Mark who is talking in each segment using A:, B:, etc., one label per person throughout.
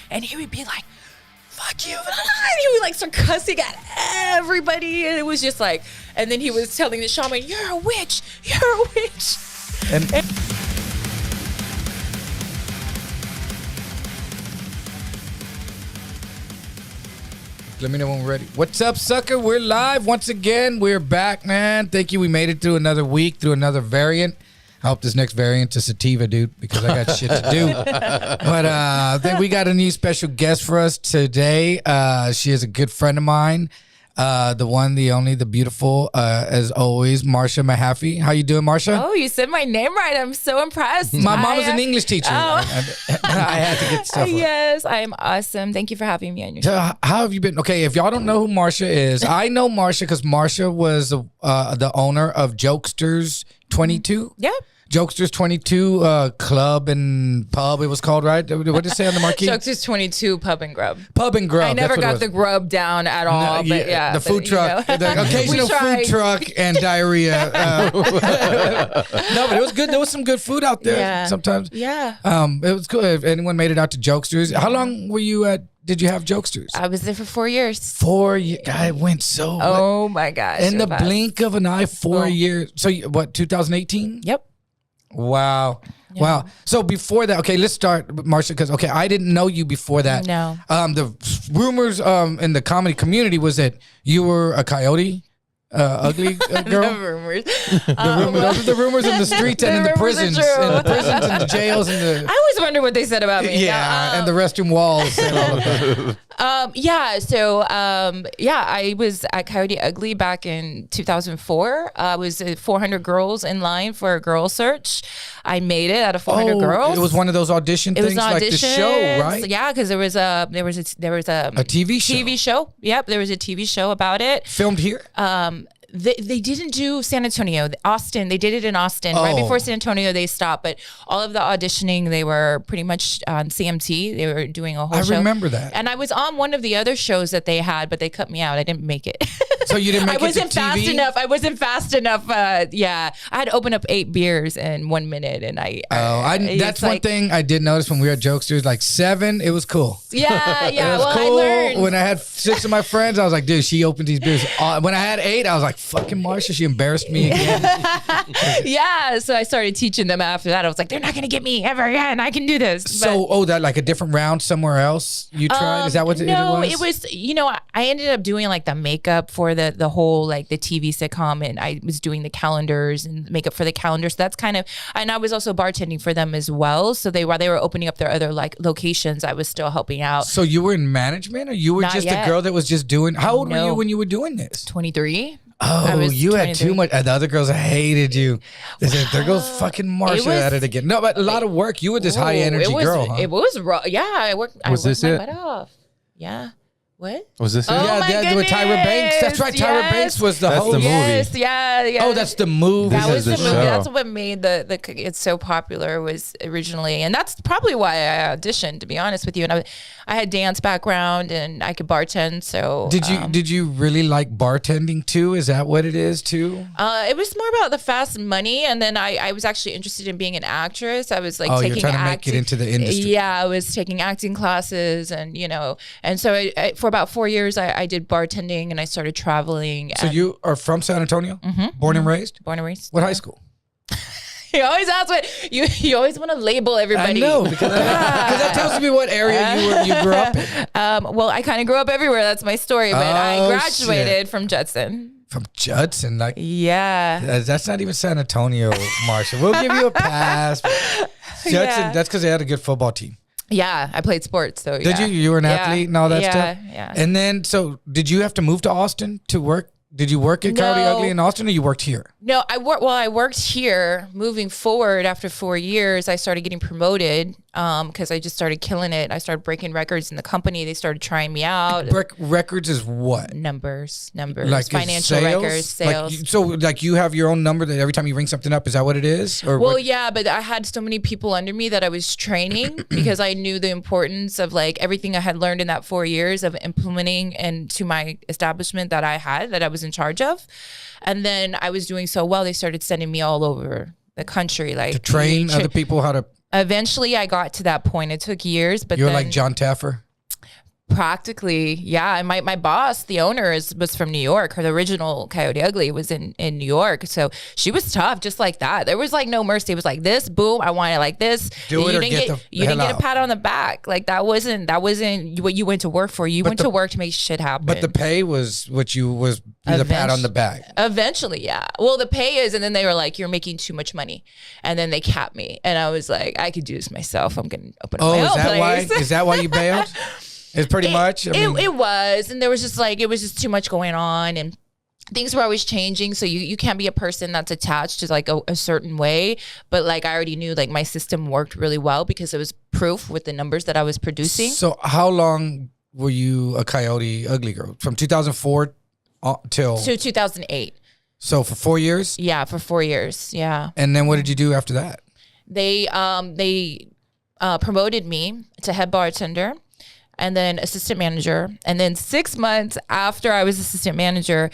A: and he would be like, fuck you. And he would like start cussing at everybody. And it was just like, and then he was telling the shaman, you're a witch. You're a witch.
B: And let me know when we're ready. What's up, sucker? We're live once again. We're back, man. Thank you. We made it through another week, through another variant. I hope this next variant's a sativa, dude, because I got shit to do. But I think we got a new special guest for us today. She is a good friend of mine. The one, the only, the beautiful, as always, Marsha Mahaffey. How you doing, Marsha?
A: Oh, you said my name right. I'm so impressed.
B: My mom was an English teacher.
A: Oh.
B: I had to get stuff.
A: Yes, I am awesome. Thank you for having me on your
B: So
A: show.
B: how have you been? Okay, if y'all don't know who Marsha is, I know Marsha because Marsha was the owner of Jokesters 22.
A: Yeah.
B: Jokesters 22 club and pub, it was called, right? What did it say on the marquee?
A: Jokesters 22 Pub and Grub.
B: Pub and Grub.
A: I never
B: that's what it
A: got
B: was.
A: the grub down at all, but yeah.
B: The food truck, the occasional food truck and diarrhea. No, but it was good. There was some good food out there sometimes.
A: Yeah.
B: It was cool. If anyone made it out to Jokesters. How long were you at? Did you have Jokesters?
A: I was there for 4 years.
B: 4 years. God, it went so.
A: Oh my gosh.
B: In the
A: fast.
B: blink of an eye, 4 years. So what? 2018.
A: Yep.
B: Wow.
A: Yeah.
B: Wow. So before that, okay, let's start, Marsha, because, okay, I didn't know you before that.
A: No.
B: The rumors in the comedy community was that you were a coyote, ugly girl.
A: The rumors.
B: Those are the rumors in the streets and in the prisons. And the jails and the...
A: I always wonder what they said about me.
B: Yeah, and the restroom walls and all of that.
A: I was at Coyote Ugly back in 2004. I was 400 girls in line for a girl search. I made it out of 400 girls.
B: It was one of those audition things, like the show, right?
A: Yeah, because there was a
B: TV show.
A: TV show. Yep, there was a TV show about it.
B: Filmed here?
A: They didn't do San Antonio. Austin, they did it in Austin. Right before San Antonio, they stopped. But all of the auditioning, they were pretty much on CMT. They were doing a whole show.
B: I remember that.
A: And I was on one of the other shows that they had, but they cut me out. I didn't make it.
B: So you didn't make it to TV?
A: I wasn't fast enough. I had to open up 8 beers in 1 minute. And
B: that's one thing I did notice when we were at Jokesters. Like 7, it was cool.
A: Yeah.
B: It was cool.
A: I learned.
B: When I had 6 of my friends, I was like, dude, she opened these beers. When I had 8, I was like, fucking Marsha, she embarrassed me again.
A: Yeah, so I started teaching them after that. I was like, they're not going to get me ever again. I can do this.
B: So, that like a different round somewhere else you tried? Is that what it was?
A: No, it was, I ended up doing like the makeup for the whole, like the TV sitcom, and I was doing the calendars and makeup for the calendars. So that's kind of, and I was also bartending for them as well. So while they were opening up their other like locations, I was still helping out.
B: So you were in management, or you were
A: Not
B: just
A: yet.
B: a girl that was just doing, how old were you when you were doing this?
A: 23.
B: Oh, you had too much. The other girls hated you. They said, there goes fucking Marsha at it again. No, but a lot of work. You were this high energy girl, huh?
A: It was raw. Yeah, I worked
C: this
A: my
C: it?
A: butt off. Yeah. What?
C: Was this it?
A: Oh, my
B: with Tyra Banks. That's right. Tyra Banks was the
C: That's
B: host.
C: the movie.
A: Yes, yeah.
B: Oh, that's the movie.
A: That was
C: is
A: the
C: the
A: movie.
C: show.
A: That's what made the it's so popular was originally, and that's probably why I auditioned. To be honest with you, and I had dance background and I could bartend. So
B: did you really like bartending too? Is that what it is too?
A: It was more about the fast money, and then I was actually interested in being an actress. I was like taking
B: you're trying to make it into the industry.
A: Yeah, I was taking acting classes, and and so I, for about 4 years I did bartending, and I started traveling.
B: So you are from San Antonio, born and raised.
A: Born and raised.
B: What high school?
A: You always ask what you always want to label everybody.
B: I know because that tells me what area you grew up in.
A: Well, I kind of grew up everywhere. That's my story. But I
B: Oh,
A: graduated from Judson.
B: From Judson, like
A: Yeah.
B: that's not even San Antonio, Marsha. We'll give you a pass. Judson,
A: Yeah.
B: that's because they had a good football team.
A: Yeah, I played sports. So
B: Did you? You were an athlete and all that stuff?
A: Yeah.
B: And then, so did you have to move to Austin to work? Did you work at Coyote
A: No.
B: Ugly in Austin, or you worked here?
A: No, I worked here. Moving forward, after 4 years, I started getting promoted because I just started killing it. I started breaking records in the company. They started trying me out.
B: Records is what?
A: Numbers,
B: Like
A: financial
B: sales?
A: records, sales.
B: Like you have your own number that every time you ring something up, is that what it is? Or
A: Well,
B: what?
A: yeah, but I had so many people under me that I was training because I knew the importance of like everything I had learned in that 4 years of implementing into my establishment that I was in charge of. And then I was doing so well, they started sending me all over the country, like
B: to train other people how to
A: Eventually, I got to that point. It took years, but
B: You're
A: then
B: like John Taffer.
A: practically, yeah. And my boss, the owner, was from New York. Her original Coyote Ugly was in New York, so she was tough, just like that. There was like no mercy. It was like this, boom. I want it like this.
B: Do it
A: you
B: or
A: didn't
B: get
A: you didn't get a pat on the back. Like that wasn't what you went to work for. You went to work to make shit happen.
B: But the pay was what you was the pat on the back.
A: Eventually, yeah. Well, the pay is, and then they were like, "You're making too much money," and then they capped me, and I was like, "I could do this myself. I'm gonna open up my own place."
B: Is that why you bailed? It's pretty much.
A: It was, and there was just like it was just too much going on, and things were always changing. So you can't be a person that's attached to like a certain way. But like I already knew like my system worked really well because it was proof with the numbers that I was producing.
B: So how long were you a Coyote Ugly girl? From 2004 till
A: to 2008.
B: So for 4 years?
A: Yeah, for 4 years. Yeah.
B: And then what did you do after that?
A: They promoted me to head bartender. And then assistant manager. And then 6 months after I was assistant manager,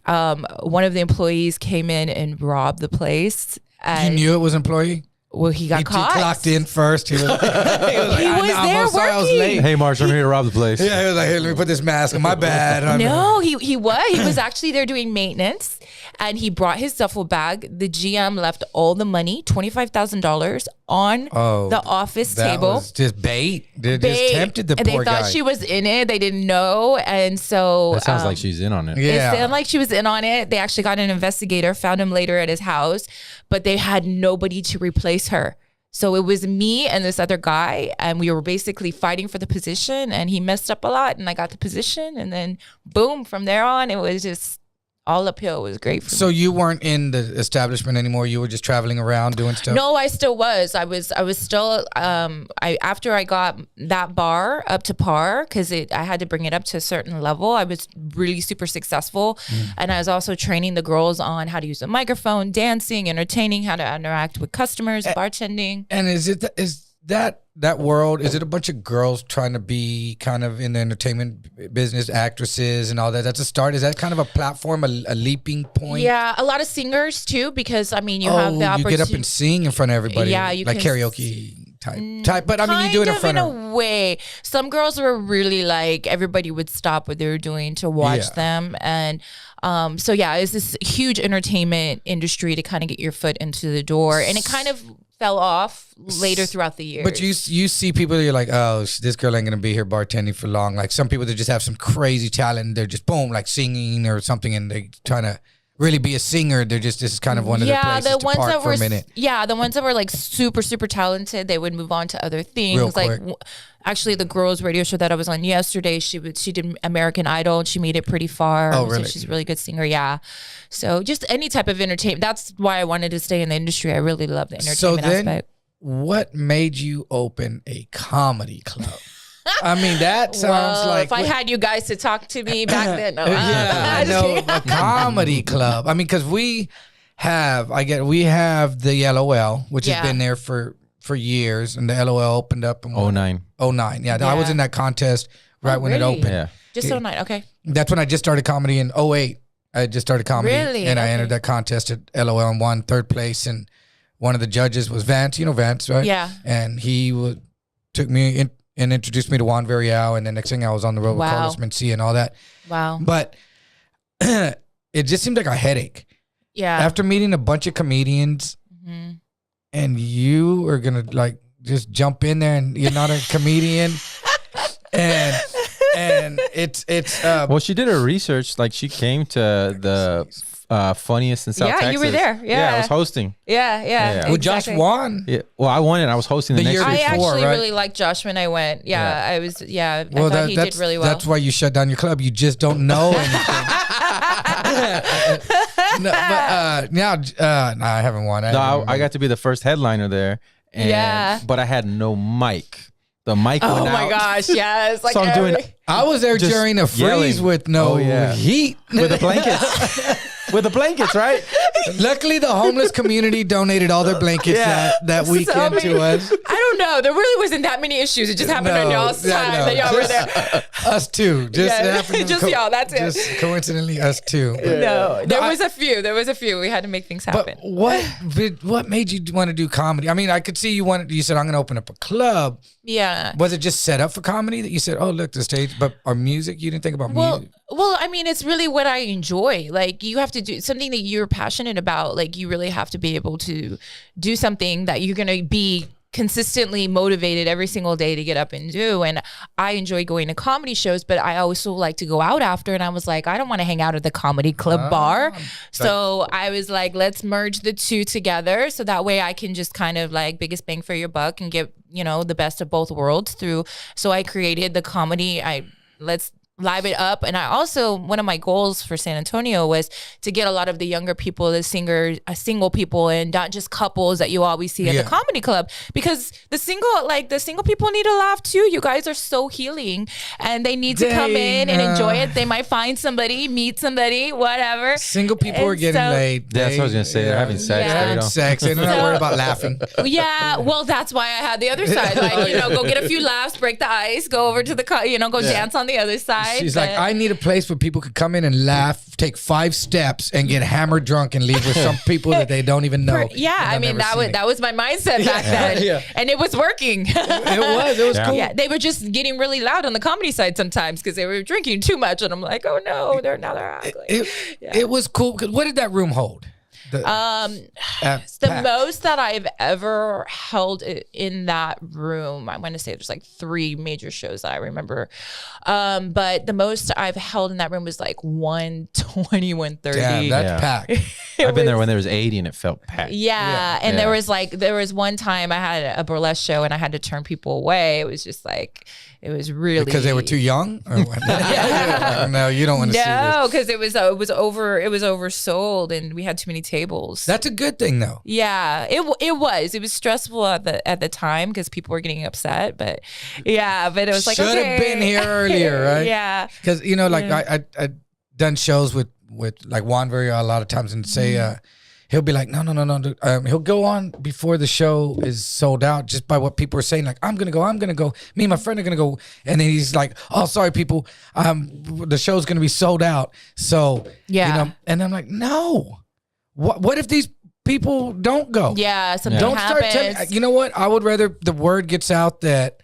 A: one of the employees came in and robbed the place. And
B: you knew it was employee?
A: Well, he got caught.
B: He clocked in first. He was like,
A: I'm
B: sorry I was late.
C: Hey, Marsha, I'm here to rob the place.
B: Yeah, he was like, "Here, let me put this mask on. My bad."
A: No, he was actually there doing maintenance, and he brought his duffel bag. The GM left all the money, $25,000, on the office table.
B: That was just bait. They just tempted the
A: and
B: poor guy.
A: They thought she was in it. They didn't know, and so
C: that sounds like she's in on it.
B: Yeah,
A: it sounded like she was in on it. They actually got an investigator, found him later at his house, but they had nobody to replace her. So it was me and this other guy, and we were basically fighting for the position, and he messed up a lot, and I got the position, and then boom, from there on, it was just all uphill. It was great for me.
B: So you weren't in the establishment anymore? You were just traveling around doing stuff?
A: No, I still was. I was still, after I got that bar up to par, because I had to bring it up to a certain level, I was really super successful. And I was also training the girls on how to use a microphone, dancing, entertaining, how to interact with customers, bartending.
B: And is that world, is it a bunch of girls trying to be kind of in the entertainment business, actresses and all that? That's a start. Is that kind of a platform, a leaping point?
A: Yeah, a lot of singers too, because I mean, you have the opportunity.
B: You get up and sing in front of everybody.
A: Yeah, you
B: like
A: can
B: karaoke type. But I mean, you do it in front of.
A: In a way, some girls were really like everybody would stop what they were doing to watch them, and so yeah, it's this huge entertainment industry to kind of get your foot into the door, and it kind of fell off later throughout the years.
B: But you see people, you're like, oh, this girl ain't gonna be here bartending for long. Like some people that just have some crazy talent, they're just boom, like singing or something, and they trying to really be a singer. They're just, this is kind of one of their places to park for a minute.
A: Yeah, the ones that were like super, super talented, they would move on to other things.
B: Real quick.
A: Like actually the girls' radio show that I was on yesterday, she did American Idol, and she made it pretty far.
B: Oh, really?
A: So she's a really good singer, yeah. So just any type of entertainment. That's why I wanted to stay in the industry. I really love the entertainment aspect.
B: What made you open a comedy club? I mean, that sounds like...
A: If I had you guys to talk to me back then. No,
B: I know, a comedy club. I mean, because we have the LOL, which has been there for years, and the LOL opened up in
C: 09.
B: 09. Yeah, I was in that contest right when it opened.
C: Yeah.
A: Just 09, okay.
B: That's when I just started comedy in 08. I just started comedy.
A: Really?
B: And I entered that contest at LOL and won third place. And one of the judges was Vance. You know Vance, right?
A: Yeah.
B: And he took me in and introduced me to Juan Villarreal. And the next thing I was on the road with Carlos Mencia and all that.
A: Wow.
B: But it just seemed like a headache.
A: Yeah.
B: After meeting a bunch of comedians and you are going to like just jump in there and you're not a comedian. And it's
C: well, she did her research. Like she came to the funniest in South Texas.
A: Yeah, you were there. Yeah,
C: I was hosting.
A: Yeah.
B: Well, Josh won.
C: Yeah. Well, I won it. I was hosting the next
B: year
C: year.
A: I
B: before,
A: actually
B: right?
A: really liked Josh when I went. Yeah, I was. Yeah, I
B: Well,
A: thought he did really well.
B: That's why you shut down your club. You just don't know anything. No, I haven't won.
C: I got to be the first headliner there. But I had no mic. The mic went out.
A: Oh my gosh, yes. Like
C: So I'm doing.
B: I was there during a freeze
C: yelling.
B: with no heat.
C: With the blankets. With the blankets, right?
B: Luckily, the homeless community donated all their blankets that weekend to us.
A: I don't know. There really wasn't that many issues. It just happened on y'all's time that y'all were there.
B: Us too.
A: Just y'all. That's it.
B: Just coincidentally, us too.
A: No, there was a few. There was a few. We had to make things happen.
B: But what made you want to do comedy? I mean, I could see you said, I'm going to open up a club.
A: Yeah.
B: Was it just set up for comedy that you said, oh, look, the stage, but our music? You didn't think about music?
A: Well, I mean, it's really what I enjoy. Like, you have to do something that you're passionate about. Like, you really have to be able to do something that you're going to be consistently motivated every single day to get up and do. And I enjoy going to comedy shows, but I also like to go out after. And I was like, I don't want to hang out at the comedy club bar. So I was like, let's merge the two together. So that way I can just kind of like biggest bang for your buck and get, the best of both worlds through. So I created the comedy. Let's live it up. And I also, one of my goals for San Antonio was to get a lot of the younger people, the single people, and not just couples that you always see at the comedy club, because the single people need to laugh too. You guys are so healing, and they need to come in and enjoy it. They might find somebody, meet somebody, whatever.
B: Single people are getting laid.
C: That's what I was gonna say. They're having sex.
B: They're having sex. They're not worried about laughing.
A: Yeah, well, that's why I had the other side. Like, go get a few laughs, break the ice, go over to the, go dance on the other side.
B: She's like, I need a place where people could come in and laugh, take 5 steps, and get hammered drunk and leave with some people that they don't even know.
A: I mean, that was my mindset back then, and it was working.
B: It was cool.
A: Yeah, they were just getting really loud on the comedy side sometimes because they were drinking too much, and I'm like, oh no, they're ugly.
B: It was cool. What did that room hold?
A: The most that I've ever held in that room, I want to say there's like 3 major shows that I remember. But the most I've held in that room was like 120, 130.
B: Damn, that's packed.
C: I've been there when there was 80 and it felt packed.
A: Yeah. And there was one time I had a burlesque show and I had to turn people away. It was just like, it was really
B: because they were too young. Or what? No, you don't want to see this.
A: No, because it was oversold and we had too many tables.
B: That's a good thing, though.
A: Yeah, it was stressful at the time because people were getting upset. But it was like,
B: should have been here earlier, right?
A: Yeah,
B: because I done shows with like Juan Verrio a lot of times and say. He'll be like, no. He'll go on before the show is sold out just by what people are saying. Like, I'm going to go. Me and my friend are going to go. And then he's like, oh, sorry, people. The show's going to be sold out. So, and I'm like, no. What if these people don't go?
A: Yeah, something
B: don't
A: happens.
B: start telling. You know what? I would rather the word gets out that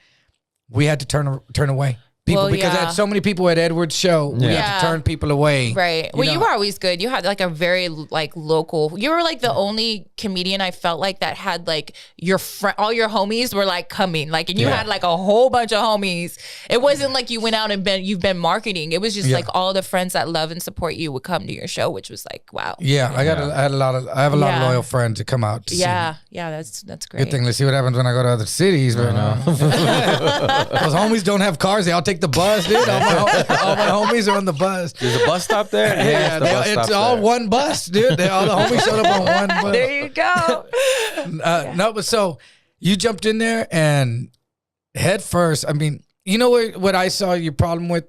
B: we had to turn away. People, because I had so many people at Edward's show, we had to turn people away.
A: Right. Well, you were always good. You had like a very like local. You were like the only comedian I felt like that had like all your homies were like coming. Like, and you had like a whole bunch of homies. It wasn't like you went out and you've been marketing. It was just like all the friends that love and support you would come to your show, which was like, wow.
B: Yeah, I have a lot of loyal friends to come out. To see.
A: Yeah, that's great.
B: Good thing. Let's see what happens when I go to other cities. But those homies don't have cars. They all take the bus, dude. All my homies are on the bus.
C: There's a bus stop there?
B: Yeah, it's all one bus, dude. All the homies showed up on one bus.
A: There you go.
B: No, but so you jumped in there and head first. I mean, you know what I saw your problem with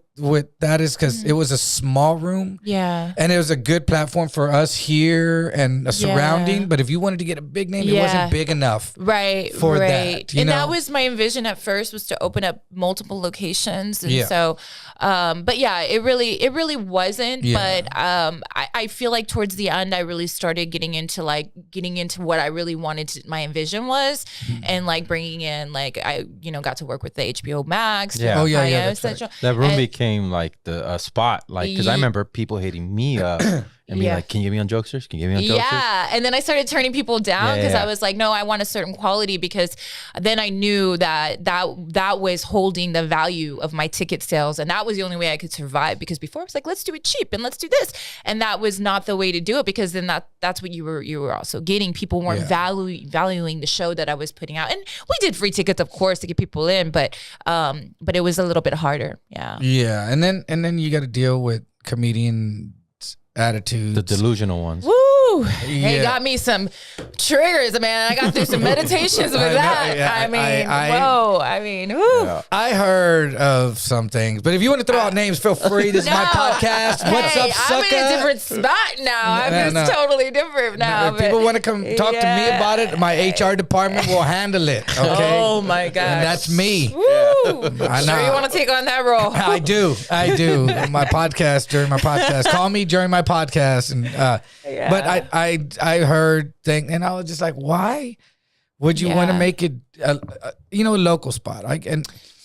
B: that is because it was a small room.
A: Yeah.
B: And it was a good platform for us here and a surrounding. But if you wanted to get a big name, it wasn't big enough.
A: Right.
B: For that.
A: And that was my vision at first, was to open up multiple locations. And so, but it really wasn't. Yeah. But I feel like towards the end, I really started getting into what I really wanted my vision was. And like bringing in, like, I, got to work with the HBO Max.
C: Yeah.
B: Oh, yeah. That's right.
C: That room became like the spot, like, because I remember people hitting me up and being like, can you get me on Jokesters? Can you get me on Jokesters?
A: Yeah, and then I started turning people down because I was like, no, I want a certain quality, because then I knew that was holding the value of my ticket sales, and that was the only way I could survive, because before I was like, let's do it cheap and let's do this, and that was not the way to do it, because then that's what you were also getting. People weren't valuing the show that I was putting out, and we did free tickets, of course, to get people in, but it was a little bit harder. Yeah,
B: and then you got to deal with comedian attitudes,
C: the delusional ones.
A: Woo! Woo! He got me some triggers, man. I got through some meditations with that. Woo.
B: I heard of some things, but if you want to throw out names, feel free. This is my podcast. What's up, Sucka?
A: I'm in a different spot now. I'm just totally different now.
B: If people want to come talk to me about it, my HR department will handle it. Okay.
A: Oh my God.
B: And that's me.
A: Woo! I know. Sure you want to take on that role?
B: I do. My podcast during my podcast. Call me during my podcast, and but I heard things, and I was just like, why would you want to make it a local spot?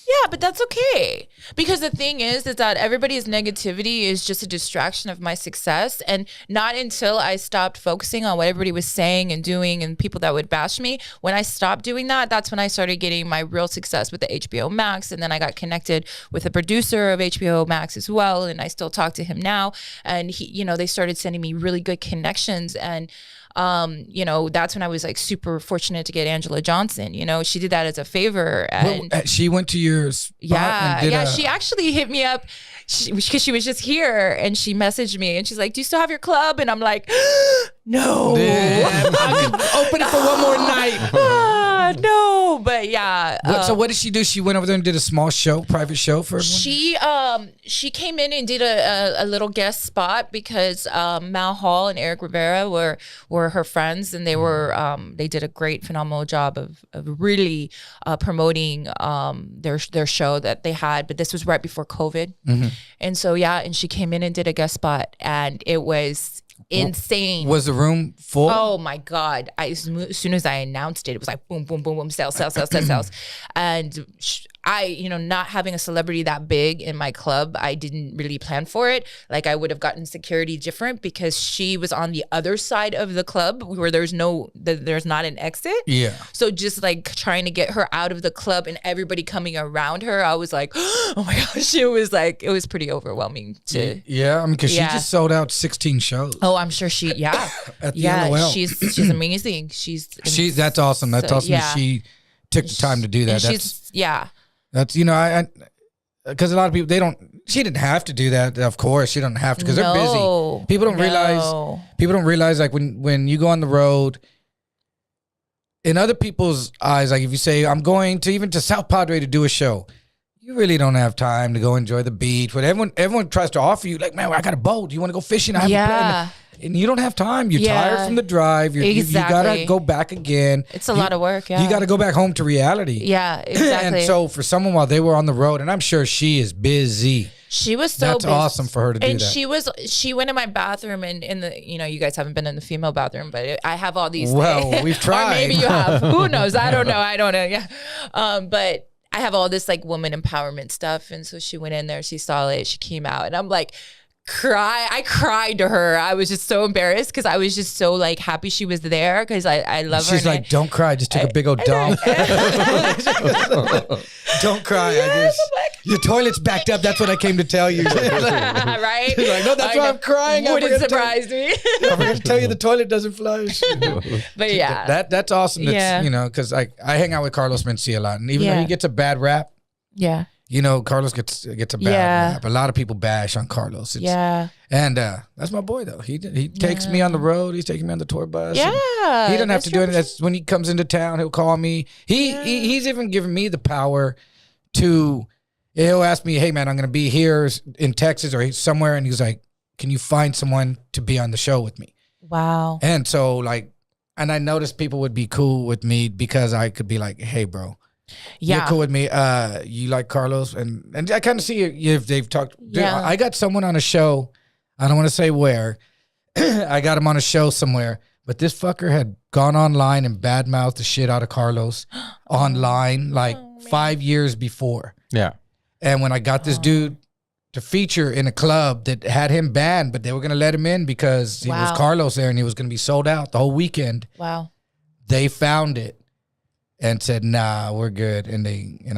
A: Yeah, but that's okay. Because the thing is that everybody's negativity is just a distraction of my success. And not until I stopped focusing on what everybody was saying and doing and people that would bash me, when I stopped doing that, that's when I started getting my real success with the HBO Max. And then I got connected with the producer of HBO Max as well. And I still talk to him now. And he, they started sending me really good connections. And that's when I was like super fortunate to get Angela Johnson. She did that as a favor. And
B: she went to your spot.
A: She actually hit me up because she was just here, and she messaged me and she's like, "Do you still have your club?" And I'm like, "No,
B: I could open it for one more night."
A: No, but yeah.
B: So what did she do? She went over there and did a small private show for everyone?
A: She came in and did a little guest spot because Mal Hall and Eric Rivera were her friends, and they did a great, phenomenal job of really promoting their show that they had. But this was right before COVID, and so and she came in and did a guest spot, and it was insane.
B: Was the room full?
A: Oh my God. As soon as I announced it, it was like boom, boom, boom, boom, sales. And not having a celebrity that big in my club, I didn't really plan for it. Like, I would have gotten security different because she was on the other side of the club where there's not an exit.
B: Yeah.
A: So just like trying to get her out of the club and everybody coming around her, I was like, oh my gosh, it was pretty overwhelming to.
B: Yeah. I mean, because she just sold out 16 shows.
A: Oh, I'm sure
B: At the LOL.
A: She's amazing.
B: That's awesome. That's awesome that she took the time to do that. That's because a lot of people, she didn't have to do that. Of course, she don't have to because they're busy. People don't realize like when you go on the road, in other people's eyes, like if you say, I'm going to even to South Padre to do a show, you really don't have time to go enjoy the beach. But everyone tries to offer you like, man, I got a boat. Do you want to go fishing? I have a plan. And you don't have time. You're tired from the drive. You got to go back again.
A: It's a lot of work. Yeah.
B: You got to go back home to reality.
A: Yeah, exactly.
B: And so for someone while they were on the road, and I'm sure she is busy.
A: She was so
B: That's
A: busy.
B: awesome for her to do that.
A: And she went in my bathroom and in the, you guys haven't been in the female bathroom, but I have all these
B: things. We've tried.
A: Or maybe you have. Who knows? I don't know. Yeah. But I have all this like woman empowerment stuff. And so she went in there, she saw it, she came out, and I'm like, I cried to her. I was just so embarrassed because I was just so like happy she was there because I love her.
B: She's like, don't cry. I just took a big old dump. Don't cry. Your toilet's backed up. That's what I came to tell you.
A: Right?
B: She's like, no, that's why I'm crying.
A: Wouldn't surprise me.
B: I forgot to tell you the toilet doesn't flush.
A: But yeah.
B: That's awesome. That's, because I hang out with Carlos Mencia a lot. And even though he gets a bad rap.
A: Yeah.
B: Carlos gets a bad rap. A lot of people bash on Carlos. And that's my boy though. He takes me on the road. He's taking me on the tour bus.
A: Yeah.
B: He doesn't have to do anything. That's when he comes into town, he'll call me. He's even given me the power to. He'll ask me, "Hey man, I'm going to be here in Texas or somewhere," and he's like, "Can you find someone to be on the show with me?"
A: Wow.
B: And so and I noticed people would be cool with me because I could be like, "Hey bro. Yeah, you're cool with me. You like Carlos," and I kind of see if they've talked. Dude, I got someone on a show. I don't want to say where. I got him on a show somewhere, but this fucker had gone online and badmouthed the shit out of Carlos online 5 years before.
C: Yeah,
B: and when I got this dude to feature in a club that had him banned, but they were gonna let him in because it was Carlos there and he was gonna be sold out the whole weekend.
A: Wow.
B: They found it. And said, nah, we're good. And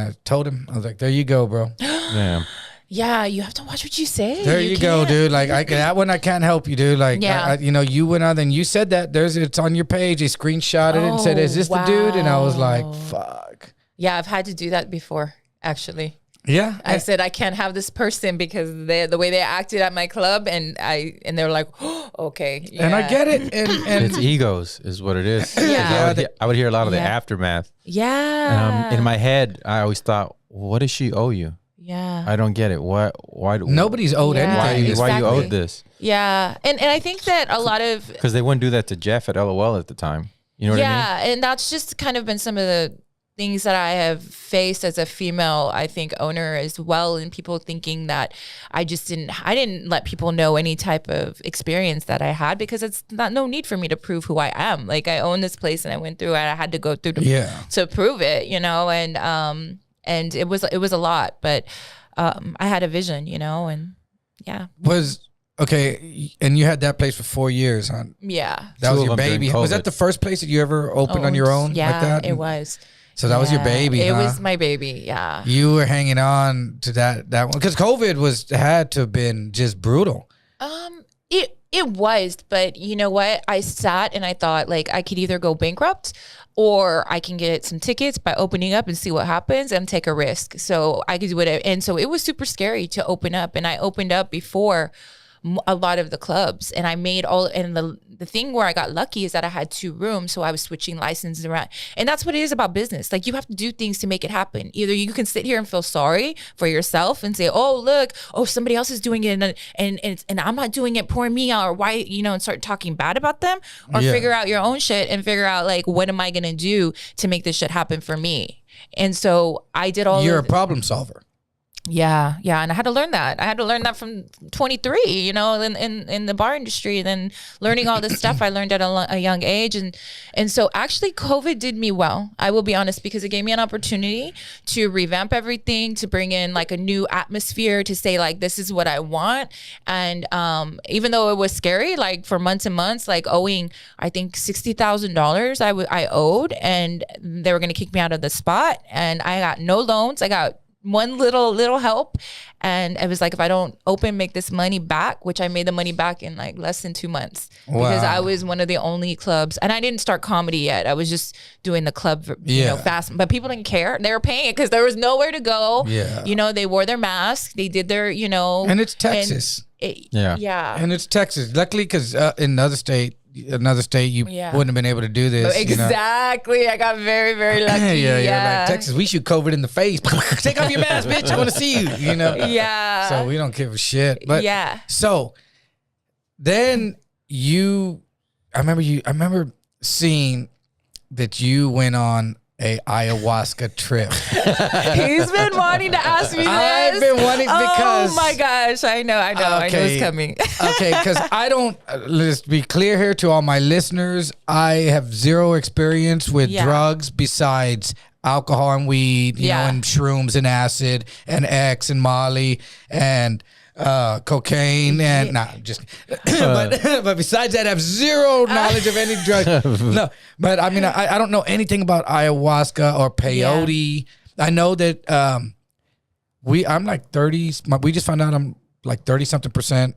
B: I told him, I was like, there you go, bro.
C: Damn.
A: Yeah, you have to watch what you say.
B: There you go, dude. Like that one, I can't help you, dude. Like, you went on and you said that. It's on your page. They screenshotted it and said, is this the dude? And I was like, fuck.
A: Yeah, I've had to do that before, actually.
B: Yeah.
A: I said I can't have this person because the way they acted at my club, and they were like, oh, okay, yeah.
B: And I get it. And
C: It's egos is what it is.
A: Yeah.
C: I would hear a lot of the
A: Yeah.
C: aftermath.
A: Yeah.
C: In my head, I always thought, what does she owe you?
A: Yeah.
C: I don't get it. Why?
B: nobody's owed
A: Yeah.
B: anything.
C: Why you
A: Exactly.
C: owed this?
A: Yeah. And I think that a lot of
C: Because they wouldn't do that to Jeff at LOL at the time. You know what I mean?
A: yeah, and that's just kind of been some of the things that I have faced as a female, I think, owner as well, and people thinking that I didn't let people know any type of experience that I had, because it's no need for me to prove who I am. Like, I own this place and I went through it. I had to go through to prove it, and it was a lot, but I had a vision, and yeah.
B: Okay, and you had that place for 4 years, huh?
A: Yeah.
B: That
C: Two
B: was
C: of
B: your
C: them during
B: baby. Was that
C: COVID.
B: the first place that you ever opened on your own
A: Yeah,
B: like that?
A: it was.
B: So that was your baby,
A: It
B: huh?
A: was my baby, yeah.
B: You were hanging on to that one because COVID had to have been just brutal.
A: It was, but you know what? I sat and I thought, like, I could either go bankrupt or I can get some tickets by opening up and see what happens and take a risk. So I could do it. And so it was super scary to open up. And I opened up before a lot of the clubs, and I made and the thing where I got lucky is that I had 2 rooms, so I was switching licenses around. And that's what it is about business. Like, you have to do things to make it happen. Either you can sit here and feel sorry for yourself and say, oh, look, somebody else is doing it and I'm not doing it, poor me, or why, and start talking bad about them, or figure out your own shit and figure out, like, what am I gonna do to make this shit happen for me? And so I did all
B: You're a problem solver.
A: Yeah, and I had to learn that. I had to learn that from 23, in the bar industry, and then learning all this stuff I learned at a young age, and so actually COVID did me well. I will be honest, because it gave me an opportunity to revamp everything, to bring in like a new atmosphere, to say, like, this is what I want. And even though it was scary, like, for months and months, like owing, I think $60,000 I owed, and they were gonna kick me out of the spot, and I got no loans. I got one little help, and it was like, if I don't make this money back, which I made the money back in like less than 2 months.
B: Wow.
A: Because I was one of the only clubs, and I didn't start comedy yet. I was just doing the club, fast, but people didn't care. They were paying it because there was nowhere to go.
B: Yeah.
A: They wore their mask, they did their,
B: And it's Texas.
A: Yeah.
B: And it's Texas. Luckily, because in another state, you wouldn't have been able to do this.
A: Exactly. I got very, very lucky.
B: You're like, Texas, we shoot COVID in the face. Take off your mask, bitch. I want to see you,
A: Yeah.
B: So we don't give a shit. But
A: yeah.
B: So then I remember seeing that you went on a ayahuasca trip.
A: He's been wanting to ask me this.
B: I've been wanting because...
A: Oh my gosh, I know it's coming.
B: Okay, because let's be clear here to all my listeners, I have zero experience with drugs besides alcohol and weed, and shrooms and acid and X and Molly and cocaine and but besides that, I have zero knowledge of any drug. No, but I mean, I don't know anything about ayahuasca or peyote. I know that I'm like 30. We just found out I'm like 30 something %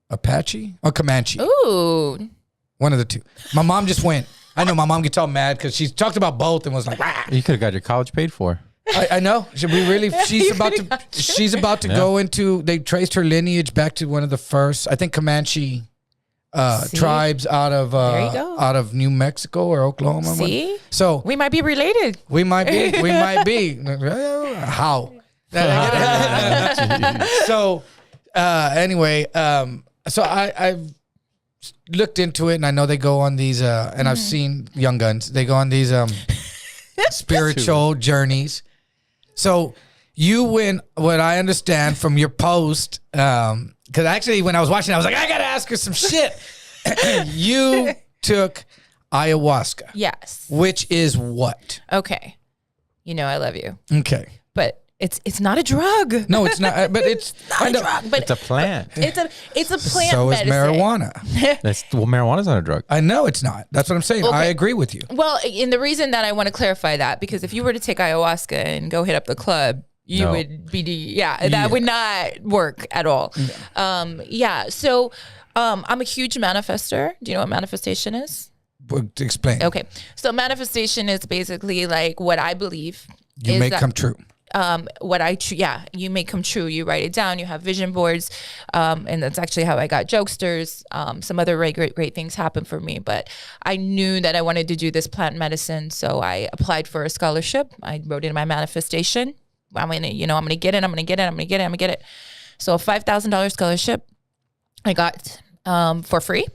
B: Apache or Comanche.
A: Ooh,
B: one of the two. My mom just went. I know my mom gets all mad because she talked about both and was like, ah.
C: You could have got your college paid for.
B: I know. She's about to go into, they traced her lineage back to one of the first, I think, Comanche tribes out of New Mexico or Oklahoma.
A: See?
B: So
A: we might be related.
B: We might be. How? So anyway, so I've looked into it, and I know they go on these and I've seen Young Guns. They go on these spiritual journeys. So you went, what I understand from your post, because actually when I was watching, I was like, I gotta ask her some shit. You took ayahuasca.
A: Yes.
B: Which is what?
A: Okay. I love you.
B: Okay.
A: But it's not a drug.
B: No, it's not. But it's
A: not a drug. But
C: it's a plant.
A: It's a plant.
B: So
A: medicine.
B: is marijuana.
C: Marijuana's not a drug.
B: I know it's not. That's what I'm saying.
A: Okay.
B: I agree with you.
A: Well, and the reason that I want to clarify that, because if you were to take ayahuasca and go hit up the club, you would be that would not work at all.
B: No.
A: So I'm a huge manifester. Do you know what manifestation is?
B: Explain.
A: Okay. So manifestation is basically like what I believe.
B: You make come true.
A: what you make come true. You write it down. You have vision boards, and that's actually how I got Jokesters. Some other great things happened for me, but I knew that I wanted to do this plant medicine, so I applied for a scholarship. I wrote in my manifestation. I'm gonna get it. So a $5,000 scholarship I got for free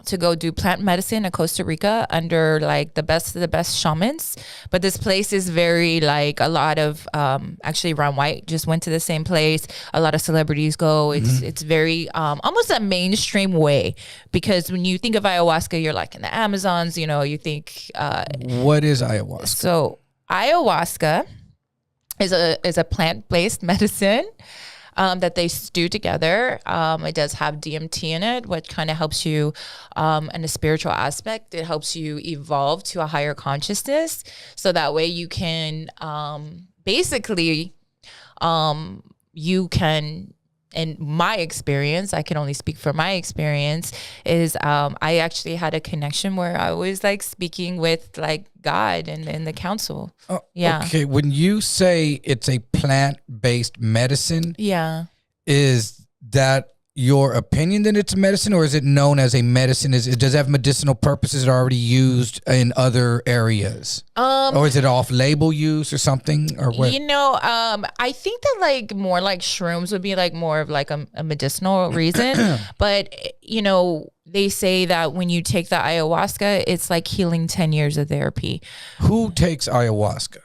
A: to go do plant medicine in Costa Rica under like the best of the best shamans. But this place is very like a lot of actually Ron White just went to the same place. A lot of celebrities go. It's very almost a mainstream way, because when you think of ayahuasca, you're like in the Amazons, you think
B: what is ayahuasca?
A: So ayahuasca is a plant-based medicine that they stew together. It does have DMT in it, which kind of helps you in a spiritual aspect. It helps you evolve to a higher consciousness. So that way you can basically, you can, in my experience, I can only speak for my experience, is I actually had a connection where I was like speaking with like God and the council.
B: Oh,
A: yeah.
B: Okay. When you say it's a plant-based medicine,
A: Yeah.
B: is that your opinion that it's a medicine, or is it known as a medicine? Does it have medicinal purposes that are already used in other areas? Or is it off-label use or something? Or what?
A: I think that like more like shrooms would be like more of like a medicinal reason. But, they say that when you take the ayahuasca, it's like healing 10 years of therapy.
B: Who takes ayahuasca?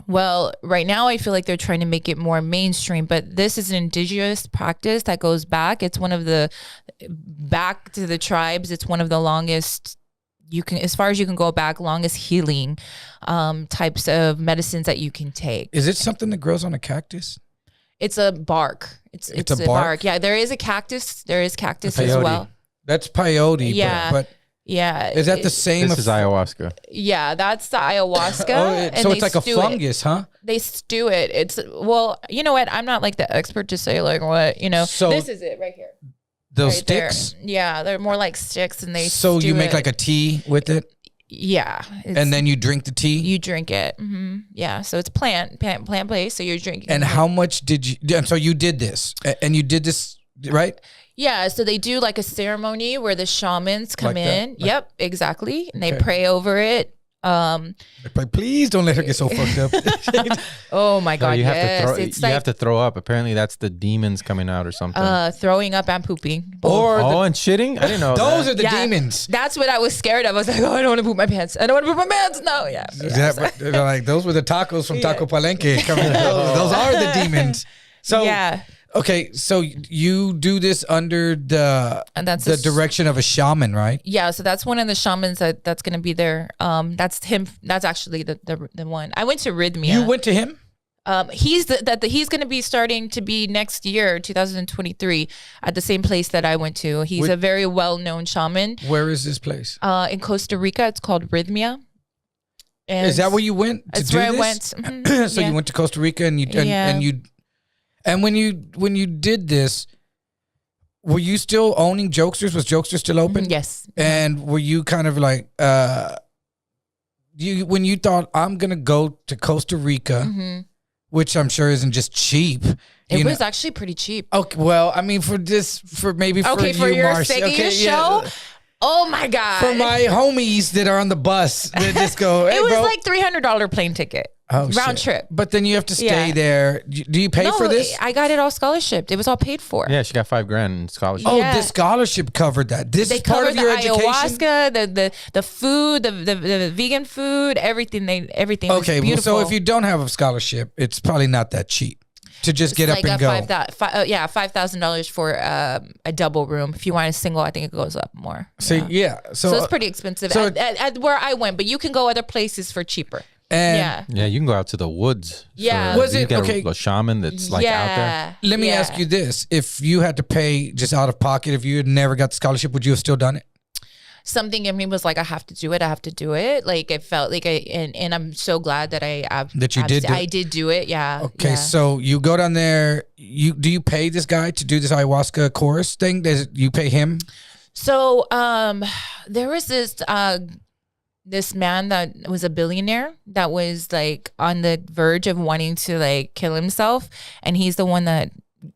A: Well, right now I feel like they're trying to make it more mainstream, but this is an indigenous practice that goes back. It's back to the tribes. It's one of the longest, as far as you can go back, longest healing types of medicines that you can take.
B: Is it something that grows on a cactus?
A: It's a bark. It's a bark. Yeah, there is a cactus. There is cactus as well.
B: That's peyote.
A: Yeah.
B: But
A: yeah.
B: Is that the same?
C: This is ayahuasca.
A: Yeah, that's the ayahuasca.
B: So it's like a fungus, huh?
A: They stew it. You know what? I'm not like the expert to say like what, So this is it right here.
B: Those
A: right
B: sticks?
A: There. Yeah, they're more like sticks, and they
B: So
A: stew
B: you make
A: it.
B: like a tea with it?
A: Yeah.
B: And then you drink the tea?
A: You drink it. Mm-hmm. Yeah, so it's plant-based, so you're drinking.
B: And how much did you, so you did this, and you did this, right?
A: Yeah, so they do like a ceremony where the shamans come
B: Like
A: in.
B: that?
A: Yep, exactly. And they pray over it.
B: Like, please don't let her get so fucked up.
A: Oh my God,
C: you
A: yes.
C: have to throw up. Apparently that's the demons coming out or something.
A: Throwing up and pooping.
C: And shitting? I didn't know
B: Those are the demons.
A: That's what I was scared of. I was like, oh, I don't want to poop my pants. I don't want to poop my pants. No, yeah.
B: They're like, those were the tacos from Taco Palenque coming. Those are the demons. So
A: yeah.
B: Okay, so you do this under the direction of a shaman, right?
A: Yeah, so that's one of the shamans that's going to be there. That's him. That's actually the one. I went to Rhythmia.
B: You went to him?
A: He's he's going to be starting to be next year, 2023, at the same place that I went to. He's a very well-known shaman.
B: Where is this place?
A: In Costa Rica. It's called Rhythmia. And
B: is that where you went to
A: that's
B: do
A: where
B: this?
A: I went. Mm-hmm.
B: So you went to Costa Rica and when you did this, were you still owning Jokesters? Was Jokester still open?
A: Yes.
B: And were you kind of like when you thought I'm gonna go to Costa Rica, which I'm sure isn't just cheap.
A: It was actually pretty cheap.
B: Okay, well, I mean for your
A: Marsha.
B: Sake
A: of your show. Oh my God.
B: For my homies that are on the bus that just go, hey,
A: it was
B: bro.
A: like $300 plane ticket. Round trip.
B: But then you have to stay there. Do you pay for this?
A: I got it all scholarship. It was all paid for.
C: Yeah, she got $5,000 in scholarship.
B: Oh, the scholarship covered that. This is part of your education.
A: Ayahuasca, the food, the vegan food, everything. Everything.
B: Okay,
A: was beautiful.
B: Well, so if you don't have a scholarship, it's probably not that cheap to just get up and go.
A: $5,000 for a double room. If you want a single, I think it goes up more.
B: So
A: so it's pretty expensive at where I went, but you can go other places for cheaper.
B: And
C: yeah, you can go out to the woods.
A: Yeah.
C: So
B: Was
C: you
B: it
C: get
B: okay?
C: A shaman that's like out there.
B: Let me ask you this: if you had to pay just out of pocket, if you had never got the scholarship, would you have still done it?
A: Something in me was like, I have to do it. I have to do it. Like it felt like and I'm so glad that I did do it. Yeah.
B: Okay, so you go down there. Do you pay this guy to do this ayahuasca course thing? You pay him?
A: So there was this this man that was a billionaire that was like on the verge of wanting to like kill himself, and he's the one that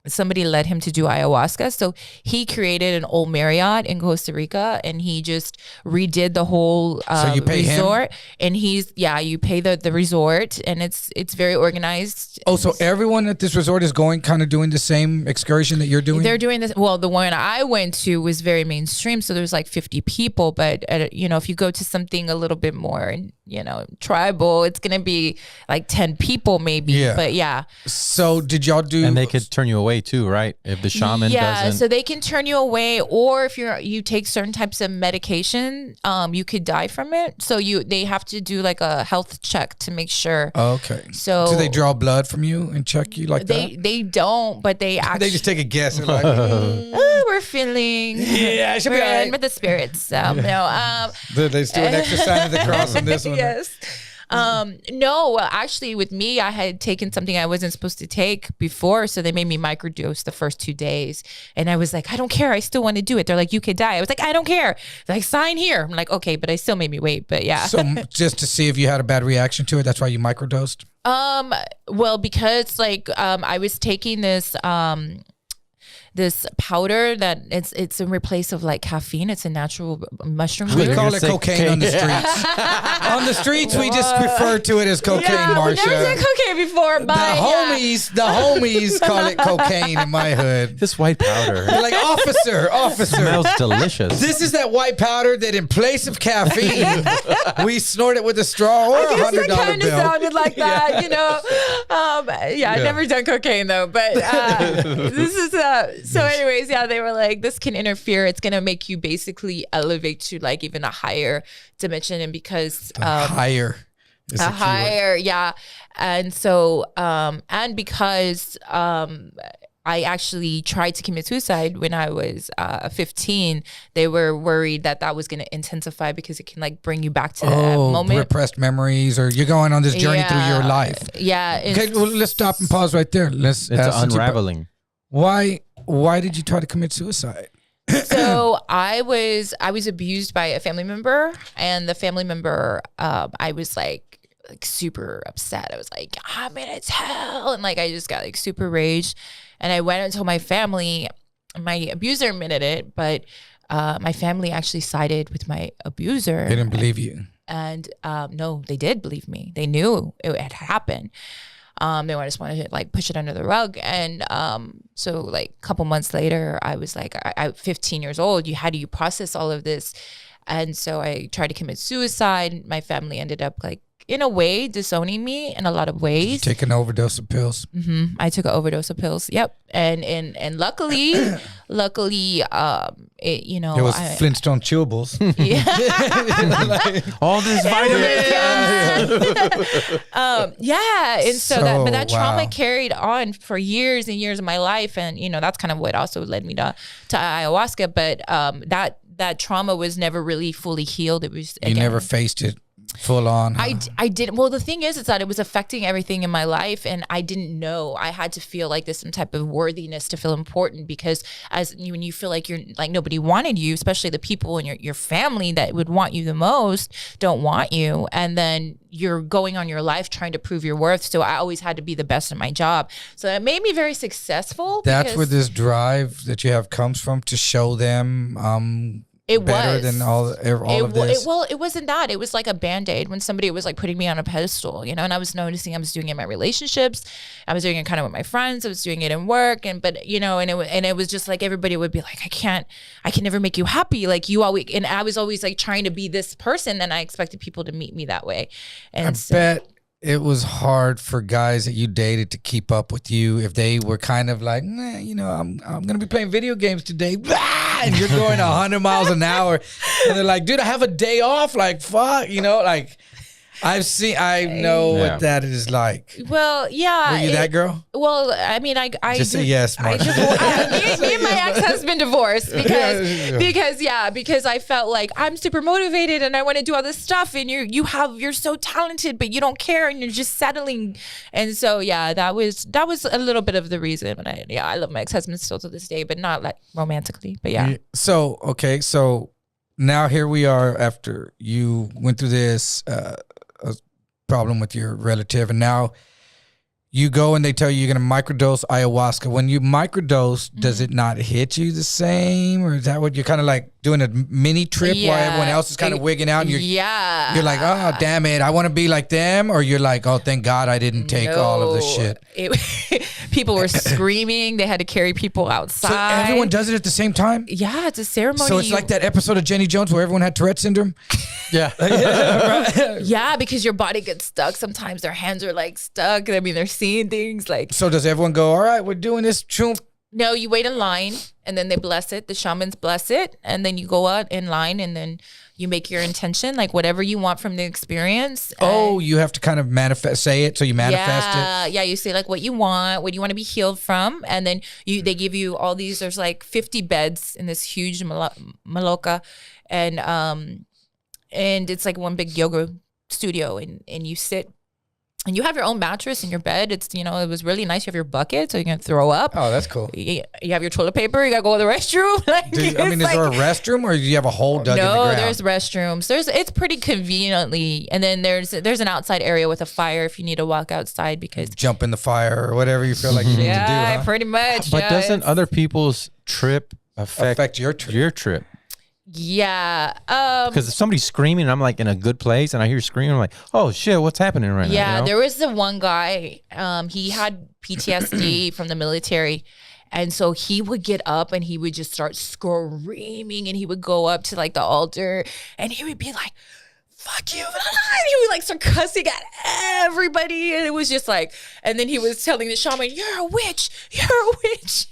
A: somebody led him to do ayahuasca. So he created an old Marriott in Costa Rica, and he just redid the whole
B: So you pay
A: resort. And you pay the resort, and it's very organized.
B: Oh, so everyone at this resort is going kind of doing the same excursion that you're doing?
A: They're doing this. Well, the one I went to was very mainstream, so there's like 50 people. But if you go to something a little bit more, tribal, it's gonna be like 10 people maybe.
B: Yeah.
A: But yeah.
B: So did y'all do?
C: And they could turn you away too, right? If the shaman doesn't.
A: So they can turn you away, or if you take certain types of medication, you could die from it. So they have to do like a health check to make sure.
B: Okay.
A: So
B: do they draw blood from you and check you like that?
A: They don't, but they actually
B: They just take a guess. They're like,
A: we're feeling
B: yeah, I should be
A: we're
B: all right.
A: in with the spirits. No.
B: They just do an extra sign of the cross on this one.
A: Yes. No, well, actually with me, I had taken something I wasn't supposed to take before. So they made me microdose the first 2 days. And I was like, I don't care. I still want to do it. They're like, you could die. I was like, I don't care. They're like, sign here. I'm like, okay, but I still made me wait. But yeah.
B: So just to see if you had a bad reaction to it, that's why you microdosed?
A: Well, because I was taking this powder that it's in replace of like caffeine. It's a natural mushroom.
B: We
A: powder.
B: call it cocaine on the streets. On the streets, we just refer to it as cocaine,
A: I've
B: Marsha.
A: never said cocaine before, but
B: The homies call it cocaine in my hood.
C: This white powder
B: They're like, officer.
C: smells delicious.
B: This is that white powder that in place of caffeine, we snort it with a straw or
A: I guess
B: $100
A: it kind of
B: bill.
A: sounded like that, I've never done cocaine though, but this is so anyways, they were like, this can interfere. It's going to make you basically elevate to like even a higher dimension. And because
B: higher is the keyword.
A: yeah. And so, and because I actually tried to commit suicide when I was 15. They were worried that was going to intensify because it can like bring you back to that moment.
B: Repressed memories, or you're going on this journey through your life.
A: Yeah.
B: Okay, well, let's stop and pause right there.
C: It's unraveling.
B: Why did you try to commit suicide?
A: So I was abused by a family member, and the family member, I was like super upset. I was like, I'm in its hell. And like, I just got like super raged, and I went and told my family. My abuser admitted it, but my family actually sided with my abuser.
B: They didn't believe you.
A: And no, they did believe me. They knew it had happened. They just wanted to like push it under the rug. And so like a couple months later, I was like, I 15 years old. How do you process all of this? And so I tried to commit suicide. My family ended up like, in a way, disowning me in a lot of ways.
B: Did you take an overdose of pills?
A: Mm-hmm. I took an overdose of pills. Yep. And luckily, it
B: was Flintstone chewables.
A: Yeah.
C: All this vitamin.
A: Yeah. And so that trauma
B: wow.
A: carried on for years and years of my life. And, that's kind of what also led me to ayahuasca. But that trauma was never really fully healed. It was,
B: you never faced it full on.
A: I didn't. Well, the thing is that it was affecting everything in my life, and I didn't know. I had to feel like this some type of worthiness to feel important, because when you feel like you're like nobody wanted you, especially the people in your family that would want you the most don't want you, and then you're going on your life trying to prove your worth. So I always had to be the best at my job. So that made me very successful.
B: That's where this drive that you have comes from, to show them
A: it
B: better
A: was
B: than all of this.
A: It wasn't that. It was like a Band-Aid when somebody was like putting me on a pedestal, and I was noticing I was doing it in my relationships. I was doing it kind of with my friends. I was doing it in work, and it was just like everybody would be like, I can never make you happy. Like you always, and I was always like trying to be this person, and I expected people to meet me that way. And
B: I bet it was hard for guys that you dated to keep up with you if they were kind of like, I'm gonna be playing video games today, and you're going 100 miles an hour, and they're like, dude, I have a day off, like fuck, like I know what that is like.
A: Well, yeah.
B: Were you that girl?
A: Well, I mean, I
B: just say yes, Marsha.
A: Me and my ex-husband divorced because I felt like I'm super motivated and I want to do all this stuff, and you're so talented, but you don't care, and you're just settling. And so that was a little bit of the reason. And I love my ex-husband still to this day, but not like romantically. But yeah.
B: So now here we are after you went through this a problem with your relative, and now you go and they tell you you're going to microdose ayahuasca. When you microdose, does it not hit you the same? Or is that what you're kind of like doing a mini trip while everyone else is kind of wigging out? And you're like, oh, damn it, I want to be like them? Or you're like, oh, thank God I didn't take all of this shit.
A: People were screaming. They had to carry people outside.
B: So everyone does it at the same time?
A: Yeah, it's a ceremony.
B: So it's like that episode of Jenny Jones where everyone had Tourette syndrome?
C: Yeah.
A: Yeah, because your body gets stuck. Sometimes their hands are like stuck. I mean, they're seeing things like.
B: So does everyone go, all right, we're doing this?
A: No, you wait in line and then they bless it. The shamans bless it. And then you go out in line and then you make your intention, like whatever you want from the experience.
B: Oh, you have to kind of say it. So you manifest it.
A: Yeah, you say like what you want to be healed from. And then they give you all these, there's like 50 beds in this huge maloca. And it's like one big yoga studio and you sit and you have your own mattress in your bed. It's, it was really nice. You have your bucket so you can throw up.
B: Oh, that's cool.
A: You have your toilet paper. You got to go to the restroom.
B: Is there a restroom or do you have a hole dug in the ground?
A: No, there's restrooms. It's pretty conveniently. And then there's an outside area with a fire if you need to walk outside because.
B: Jump in the fire or whatever you feel like you need to do.
A: Yeah, pretty much.
C: But doesn't other people's trip affect
B: your trip?
C: Your trip?
A: Yeah.
C: Because if somebody's screaming and I'm like in a good place and I hear screaming, I'm like, oh shit, what's happening right now?
A: Yeah, there was the one guy, he had PTSD from the military. And so he would get up and he would just start screaming and he would go up to like the altar and he would be like, fuck you. And he would like start cussing at everybody. And it was just like, and then he was telling the shaman, you're a witch. You're a witch.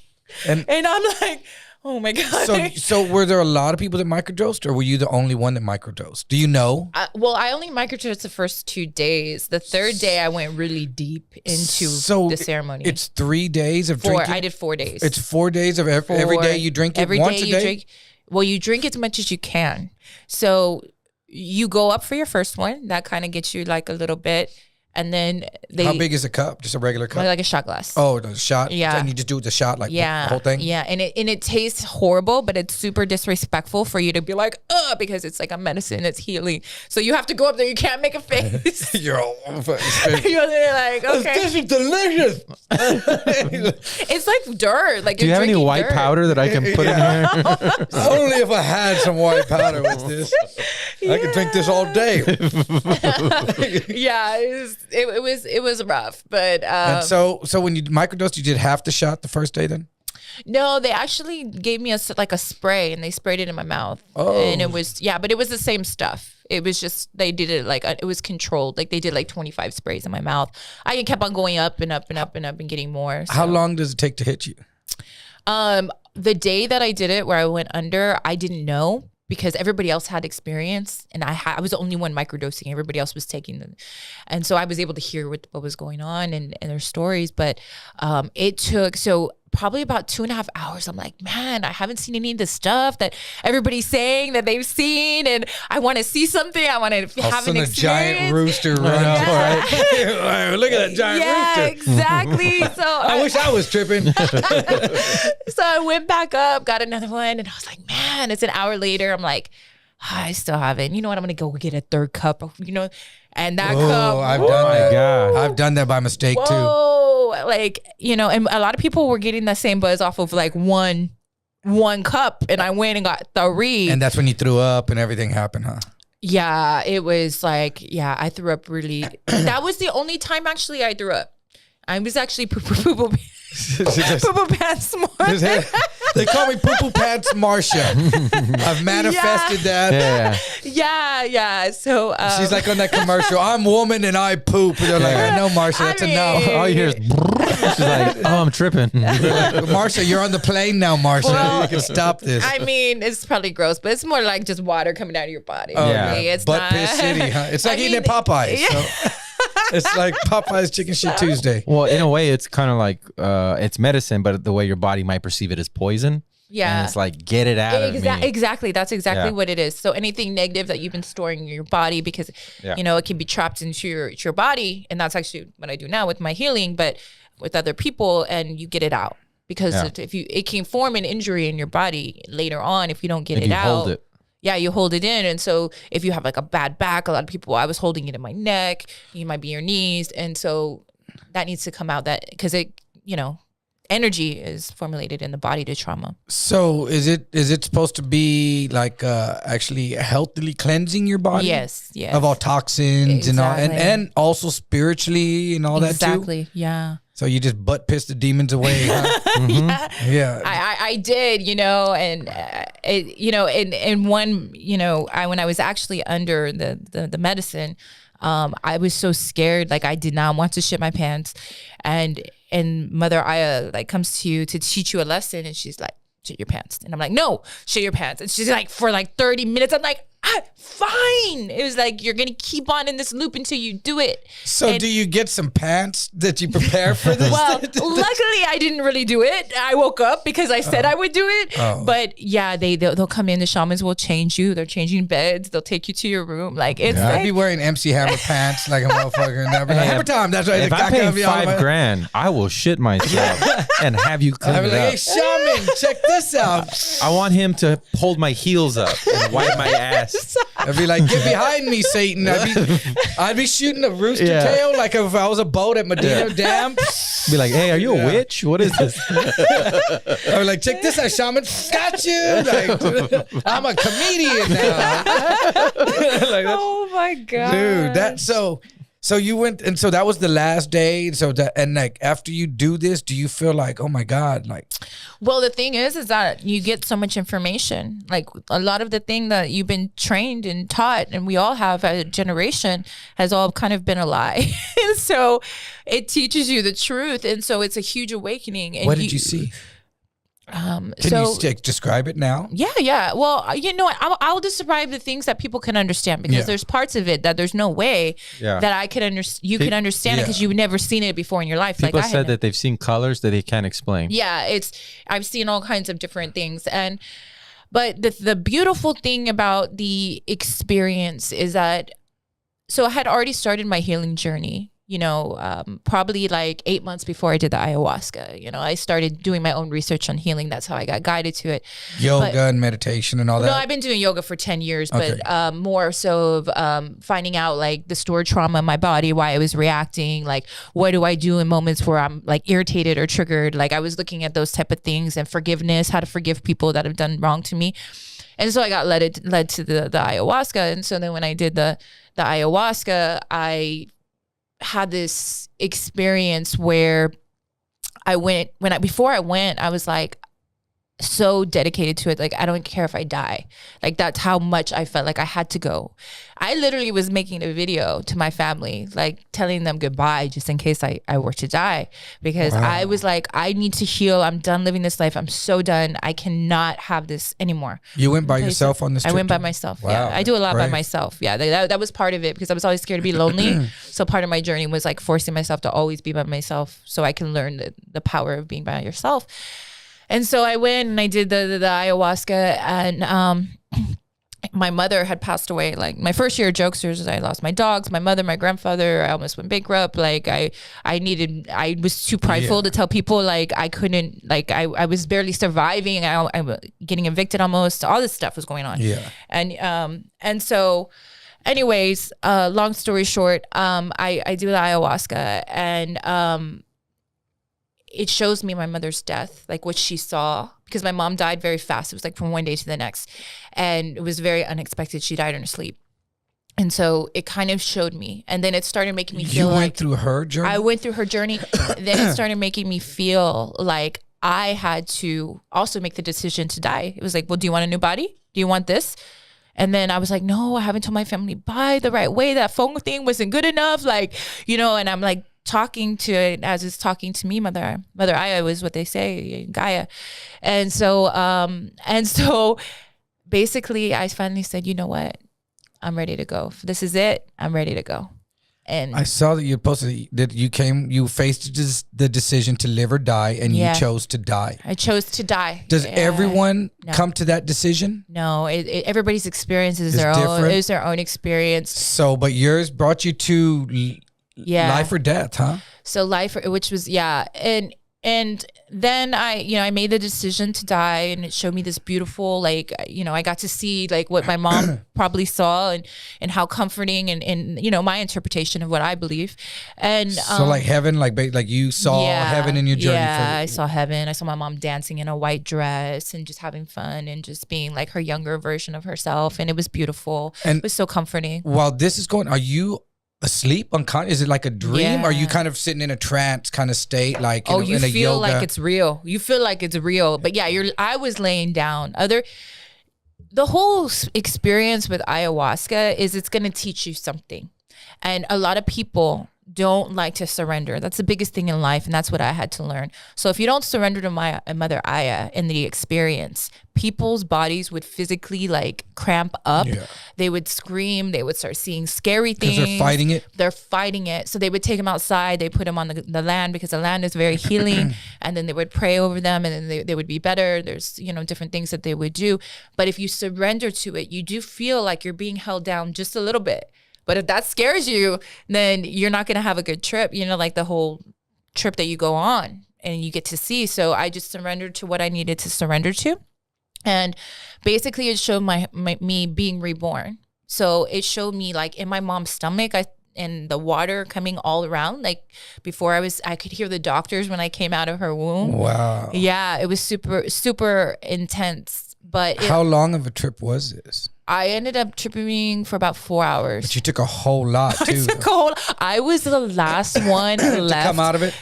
A: And I'm like, oh my God.
B: So were there a lot of people that microdosed or were you the only one that microdosed? Do you know?
A: Well, I only microdosed the first 2 days. The third day I went really deep into the ceremony.
B: It's 3 days of drinking?
A: I did 4 days.
B: It's 4 days of every day you drink it
A: every
B: once
A: day
B: a day?
A: Drink, well, you drink as much as you can. So you go up for your first one. That kind of gets you like a little bit. And then
B: how big is a cup? Just a regular cup?
A: Like a shot glass.
B: Oh, the shot?
A: Yeah.
B: And you just do it with the shot, like the whole thing?
A: Yeah. And it tastes horrible, but it's super disrespectful for you to be like, because it's like a medicine, it's healing. So you have to go up there, you can't make a face.
B: You're all
A: You're there like, okay.
B: This is delicious.
A: It's like dirt. Like,
C: do you have any white powder that I can put in here?
B: Only if I had some white powder with this. Yeah. I could drink this all day.
A: Yeah, it was rough, but
B: and so when you microdosed, you did half the shot the first day then?
A: No, they actually gave me a spray and they sprayed it in my mouth.
B: Oh.
A: And it was but it was the same stuff. It was just they did it like it was controlled. Like they did like 25 sprays in my mouth. I kept on going up and up and up and up and getting more. So.
B: How long does it take to hit you?
A: The day that I did it, where I went under, I didn't know. Because everybody else had experience and I was the only one microdosing. Everybody else was taking them. And so I was able to hear what was going on and their stories. But it took, probably about 2.5 hours. I'm like, man, I haven't seen any of the stuff that everybody's saying that they've seen. And I want to see something. I want to have an experience.
B: A giant rooster run up, right? Look at that giant rooster.
A: Yeah, exactly. So
B: I wish I was tripping.
A: So I went back up, got another one. And I was like, man, it's an hour later. I'm like, I still haven't. You know what? I'm going to go get a third cup, and that cup.
B: I've done that. God. I've done that by mistake too.
A: Like, and a lot of people were getting the same buzz off of like one cup and I went and got 3.
B: And that's when you threw up and everything happened, huh?
A: Yeah, it was like, I threw up really. That was the only time actually I threw up. I was actually poo-poo pants more.
B: They call me poo-poo pants Marsha. I've manifested that.
A: Yeah. So
B: she's like on that commercial, I'm woman and I poop. And they're like, I know, Marsha, that's a no.
C: All you hear is she's like, oh, I'm tripping.
B: Marsha, you're on the plane now, Marsha. Well, you can stop this.
A: I mean, it's probably gross, but it's more like just water coming out of your body.
B: Oh, yeah. It's butt piss city, huh? It's like eating at Popeyes. Yeah. So. It's like Popeye's Chicken Shit Tuesday.
C: Well, in a way, it's kind of like it's medicine, but the way your body might perceive it as poison.
A: Yeah.
C: And it's like, get it out of me.
A: Exactly. That's exactly what it is. So anything negative that you've been storing in your body, because, it can be trapped into your body. And that's actually what I do now with my healing, but with other people, and you get it out. Because it can form an injury in your body later on if you don't get it out.
C: Hold it.
A: Yeah, you hold it in. And so if you have like a bad back, a lot of people, I was holding it in my neck, you might be your knees. And so that needs to come out, that because it, energy is formulated in the body to trauma.
B: So is it supposed to be like actually healthily cleansing your body?
A: Yes.
B: Of all toxins and all, and also spiritually and all that too?
A: Exactly, yeah.
B: So you just butt piss the demons away, huh? Yeah.
A: I did, and in one, when I was actually under the medicine, I was so scared, like I did not want to shit my pants, and Mother Aya like comes to you to teach you a lesson, and she's like, shit your pants, and I'm like, no, shit your pants, and she's like, for like 30 minutes, I'm like, fine. It was like, you're gonna keep on in this loop until you do it.
B: So do you get some pants that you prepare for this?
A: Well, luckily I didn't really do it. I woke up because I said I would do it. But yeah, they'll come in. The shamans will change you. They're changing beds. They'll take you to your room. Like it's.
B: I'd be wearing MC Hammer pants like a motherfucker, and I'd be like, Hammer time. That's right.
C: If I pay $5,000, I will shit myself and have you clean
B: I'd be
C: it
B: like,
C: up.
B: hey, shaman, check this out.
C: I want him to hold my heels up and wipe my ass.
B: I'd be like, get behind me, Satan. I'd be shooting a rooster tail like if I was a boat at Medina Dam.
C: Be like, hey, are you a witch? What is this?
B: I was like, check this out, shaman. Got you. Like, I'm a comedian now.
A: Like, oh my god,
B: dude. So you went, and so that was the last day. So like after you do this, do you feel like, oh my God, like?
A: Well, the thing is that you get so much information. Like a lot of the thing that you've been trained and taught, and we all have a generation, has all kind of been a lie. And so it teaches you the truth, and so it's a huge awakening. And
B: what did you see? Can you describe it now?
A: Yeah. Well, you know what? I'll describe the things that people can understand, because there's parts of it that there's no way that I could understand. You can understand it because you've never seen it before in your life.
C: People said that they've seen colors that they can't explain.
A: Yeah, I've seen all kinds of different things, but the beautiful thing about the experience is that, so I had already started my healing journey. Probably like 8 months before I did the ayahuasca. I started doing my own research on healing. That's how I got guided to it.
B: Yoga and meditation and all that?
A: No, I've been doing yoga for 10 years, but more so of finding out like the stored trauma in my body, why I was reacting, like what do I do in moments where I'm like irritated or triggered. Like I was looking at those type of things, and forgiveness, how to forgive people that have done wrong to me. And so I got led to the ayahuasca. And so then when I did the ayahuasca, I had this experience where before I went, I was like so dedicated to it. Like, I don't care if I die. Like, that's how much I felt like I had to go. I literally was making a video to my family, like telling them goodbye just in case I were to die, because I was like, I need to heal. I'm done living this life. I'm so done. I cannot have this anymore.
B: You went by yourself on this trip?
A: I went by myself.
B: Wow.
A: Yeah, I do a lot by myself. Yeah, that was part of it, because I was always scared to be lonely. So part of my journey was like forcing myself to always be by myself, so I can learn the power of being by yourself. And so I went and I did the ayahuasca, and my mother had passed away. Like my first year of Jokesters, I lost my dogs, my mother, my grandfather. I almost went bankrupt. Like I was too prideful to tell people, like I couldn't, like I was barely surviving. I was getting evicted almost. All this stuff was going on. Yeah. And so anyways, long story short, I do the ayahuasca, and it shows me my mother's death, like what she saw, because my mom died very fast. It was like from one day to the next, and it was very unexpected. She died in her sleep. And so it kind of showed me, and then it started making me feel like—
B: You went through her journey?
A: I went through her journey. Then it started making me feel like I had to also make the decision to die. It was like, well, do you want a new body? Do you want this? And then I was like, no, I haven't told my family by the right way. That phone thing wasn't good enough. Like, and I'm like, talking to it as it's talking to me. Mother Aya was what they say, Gaia. And so basically I finally said, you know what? I'm ready to go. If this is it, I'm ready to go. And
B: I saw that you posted that you faced the decision to live or die, and you chose to die.
A: I chose to die.
B: Does everyone come to that decision?
A: No, everybody's experience is their own experience.
B: So, but yours brought you to life or death, huh?
A: So life, which was, and And then I made the decision to die, and it showed me this beautiful, like, I got to see like what my mom probably saw, and how comforting and my interpretation of what I believe. And
B: so like heaven, like you saw heaven in your journey.
A: Yeah, I saw heaven. I saw my mom dancing in a white dress and just having fun and just being like her younger version of herself. And it was beautiful. And it was so comforting.
B: While this is going, are you asleep, unconscious? Is it like a dream? Are you kind of sitting in a trance kind of state, like
A: you
B: in a
A: feel
B: yoga?
A: like it's real. You feel like it's real. But yeah, I was laying down. The whole experience with ayahuasca is it's going to teach you something, and a lot of people don't like to surrender. That's the biggest thing in life, and that's what I had to learn. So if you don't surrender to my Mother Aya in the experience, people's bodies would physically like cramp up. Yeah. They would scream. They would start seeing scary things.
B: Because they're fighting it?
A: They're fighting it. So they would take them outside. They put them on the land, because the land is very healing. And then they would pray over them, and then they would be better. There's, different things that they would do. But if you surrender to it, you do feel like you're being held down just a little bit. But if that scares you, then you're not going to have a good trip, like the whole trip that you go on and you get to see. So I just surrendered to what I needed to surrender to. And basically it showed me being reborn. So it showed me like in my mom's stomach, and the water coming all around. Like before I could hear the doctors when I came out of her womb. Wow. Yeah, it was super, super intense. But
B: how long of a trip was this?
A: I ended up tripping for about 4 hours.
B: But you took a whole lot too.
A: I was the last one left
B: to come out of it.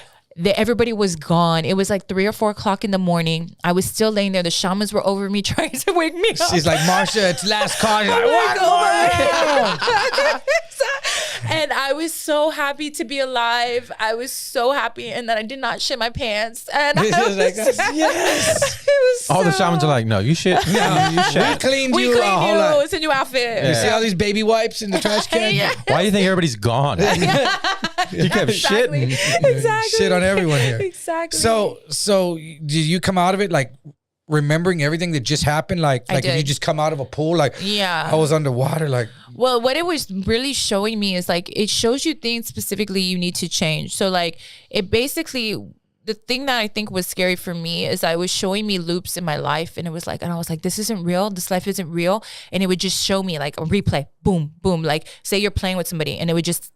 A: Everybody was gone. It was like 3 or 4 o'clock in the morning. I was still laying there. The shamans were over me trying to wake me up.
B: She's like, Marsha, it's last call. You're like, what?
A: And I was so happy to be alive. I was so happy, and then I did not shit my pants. And
B: yes.
A: It was
C: all the shamans are like, no, you shit. No, you shit.
B: We cleaned you.
A: It's a new outfit.
B: Yeah. You see all these baby wipes in the trash can?
A: Yeah.
C: Why do you think everybody's gone? You kept shitting.
A: Exactly.
B: Shit on everyone here.
A: Exactly.
B: So did you come out of it like remembering everything that just happened? Like if you just come out of a pool, like I was underwater, like.
A: Well, what it was really showing me is like, it shows you things specifically you need to change. So like it basically, the thing that I think was scary for me is I was showing me loops in my life, and I was like, this isn't real. This life isn't real. And it would just show me like a replay, boom, boom. Like say you're playing with somebody, and it would just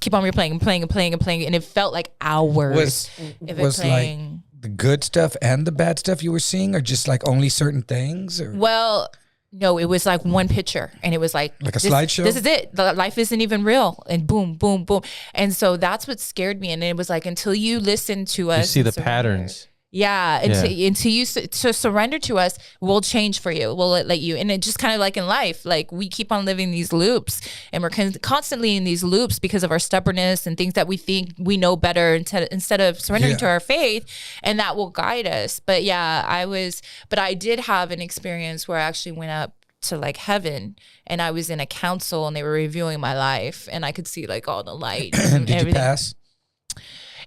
A: keep on replaying and playing and playing and playing. And it felt like hours.
B: Was like the good stuff and the bad stuff you were seeing, or just like only certain things? Or?
A: Well, no, it was like one picture, and it was like
B: a slideshow.
A: This is it. The life isn't even real, and boom, boom, boom. And so that's what scared me. And it was like, until you listen to us,
C: you see the patterns.
A: Yeah, until you surrender to us, we'll change for you. We'll let you. And it just kind of like in life, like we keep on living these loops, and we're constantly in these loops because of our stubbornness and things that we think we know better instead of surrendering to our faith, and that will guide us. But yeah, I did have an experience where I actually went up to like heaven, and I was in a council, and they were reviewing my life, and I could see like all the light.
B: Did you pass?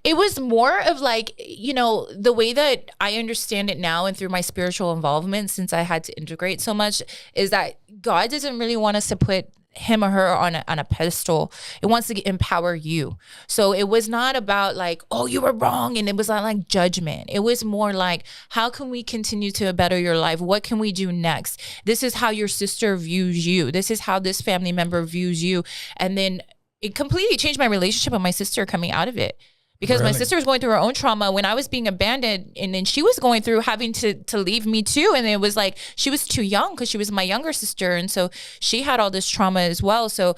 A: It was more of like, the way that I understand it now, and through my spiritual involvement, since I had to integrate so much, is that God doesn't really want us to put him or her on a pedestal. It wants to empower you. So it was not about like, oh, you were wrong. And it was not like judgment. It was more like, how can we continue to better your life? What can we do next? This is how your sister views you. This is how this family member views you. And then it completely changed my relationship with my sister coming out of it. Because my sister was going through her own trauma when I was being abandoned, and then she was going through having to leave me too. And it was like, she was too young because she was my younger sister. And so she had all this trauma as well. So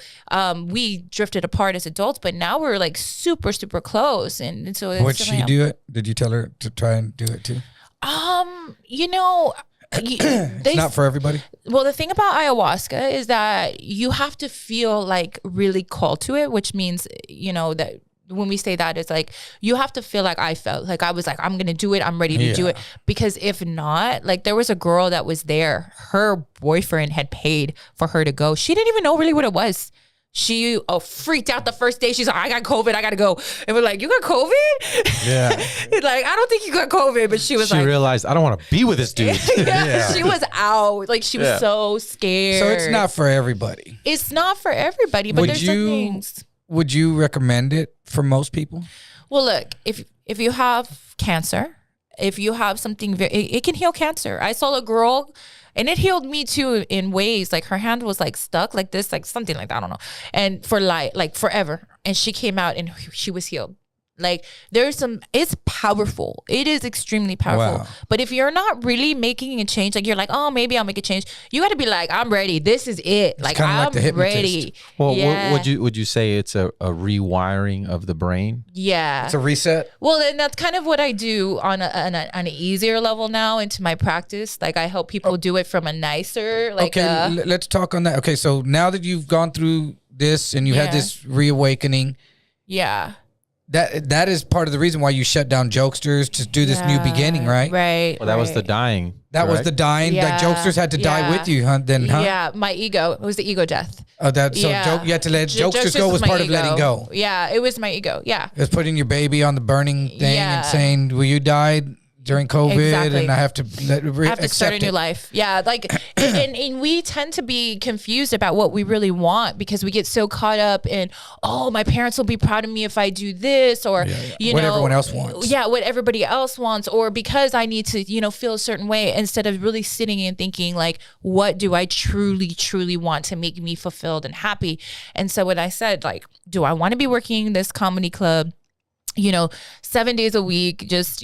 A: we drifted apart as adults, but now we're like super, super close. And so
B: would she do it? Did you tell her to try and do it too? It's not for everybody.
A: Well, the thing about ayahuasca is that you have to feel like really called to it, which means, that when we say that, it's like, you have to feel like I felt. Like I was like, I'm going to do it. I'm ready to do it. Because if not, like there was a girl that was there. Her boyfriend had paid for her to go. She didn't even know really what it was. She freaked out the first day. She's like, I got COVID. I got to go. And we're like, you got COVID?
B: Yeah.
A: Like, I don't think you got COVID. But she
C: realized, I don't want to be with this dude.
A: She was out. Like, she was so scared.
B: So it's not for everybody.
A: It's not for everybody. But there's some things.
B: Would you recommend it for most people?
A: Well, look, if if you have cancer, if you have something, it can heal cancer. I saw a girl, and it healed me too in ways. Like her hand was like stuck like this, like something like that, I don't know. And for like forever. And she came out and she was healed. Like it's powerful. It is extremely powerful.
B: Wow.
A: But if you're not really making a change, like you're like, oh, maybe I'll make a change. You got to be like, I'm ready. This is it.
B: It's
A: like
B: I'm
A: like the ready.
C: Well,
A: yeah.
C: would you say it's a rewiring of the brain?
A: Yeah.
B: It's a reset.
A: Well, and that's kind of what I do on an easier level now into my practice. Like I help people do it from a nicer, like.
B: Okay, let's talk on that. Okay, so now that you've gone through this and you had this reawakening.
A: Yeah.
B: That is part of the reason why you shut down Jokesters to do this new beginning, right?
A: Right.
C: Well, that was the dying.
B: That was the dying.
A: Yeah,
B: Like Jokesters had to die with you, huh? Then, huh?
A: Yeah, my ego. It was the ego death.
B: Oh, that so you had to let Jokesters go was part of letting go.
A: Yeah, it was my ego. Yeah.
B: It was putting your baby on the burning thing and saying, "Well, you died during COVID, and I have to
A: start a new life." Yeah, like, and we tend to be confused about what we really want because we get so caught up in, oh, my parents will be proud of me if I do this, or you
B: what
A: know,
B: everyone else wants.
A: Yeah, what everybody else wants, or because I need to, feel a certain way, instead of really sitting and thinking like, what do I truly want to make me fulfilled and happy? And so when I said like, do I want to be working in this comedy club, 7 days a week, just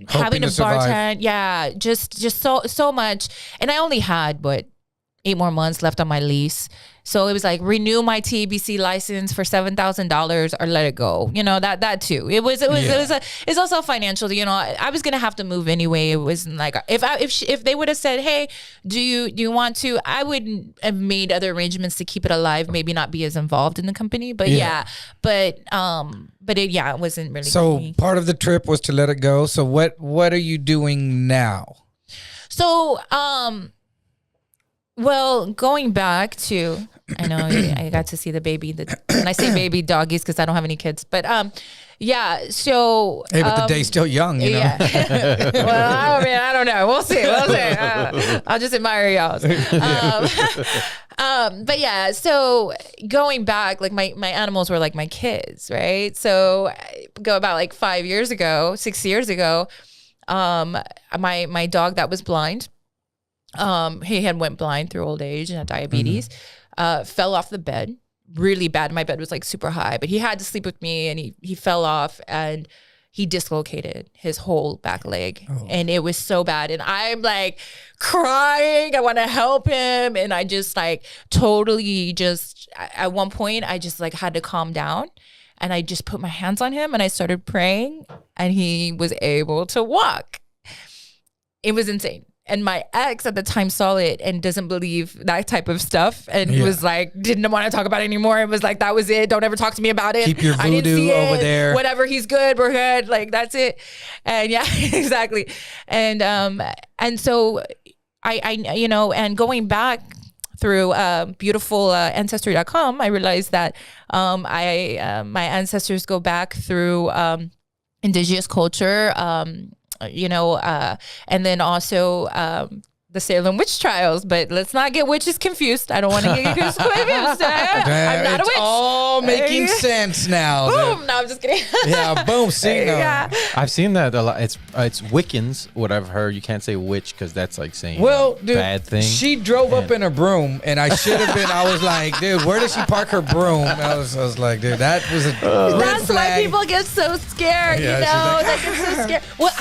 A: having to bartend, just so much. And I only had 8 more months left on my lease, so it was like renew my TABC license for $7,000 or let it go. That too. It's also financial. I was gonna have to move anyway. It wasn't like if they would have said, hey, do you want to? I would have made other arrangements to keep it alive. Maybe not be as involved in the company, but it wasn't really.
B: So part of the trip was to let it go. So what are you doing now?
A: So well, going back to, I know I got to see the baby. And I say baby doggies because I don't have any kids. But so.
B: Hey, but the day's still young, you know?
A: Yeah. Well, I don't know. We'll see. I'll just admire y'all. But yeah, so going back, like my animals were like my kids, right? So go about like 6 years ago, my dog that was blind, he had went blind through old age and had diabetes, fell off the bed really bad. My bed was like super high, but he had to sleep with me, and he fell off and he dislocated his whole back leg. And it was so bad. And I'm like crying. I want to help him. And I just like totally just, at one point I just like had to calm down, and I just put my hands on him and I started praying, and he was able to walk. It was insane. And my ex at the time saw it and doesn't believe that type of stuff, and was like, didn't want to talk about it anymore. It was like, that was it. Don't ever talk to me about it.
B: Keep your voodoo over there.
A: Whatever, he's good. We're good. Like, that's it. And yeah, exactly. And so I and going back through beautiful ancestry.com, I realized that my ancestors go back through indigenous culture, and then also the Salem witch trials. But let's not get witches confused. I don't want to get confused. I'm not a witch.
B: It's all making sense now.
A: Boom. No, I'm just kidding.
B: Yeah, boom. See, no.
C: I've seen that a lot. It's Wiccans. What I've heard, you can't say witch because that's like saying
B: dude,
C: bad thing.
B: She drove up in her broom, and I should have been. I was like, dude, where does she park her broom? I was like, dude, that was a red
A: That's
B: flag.
A: why people get so scared.
B: Yeah,
A: They get so scared. Well,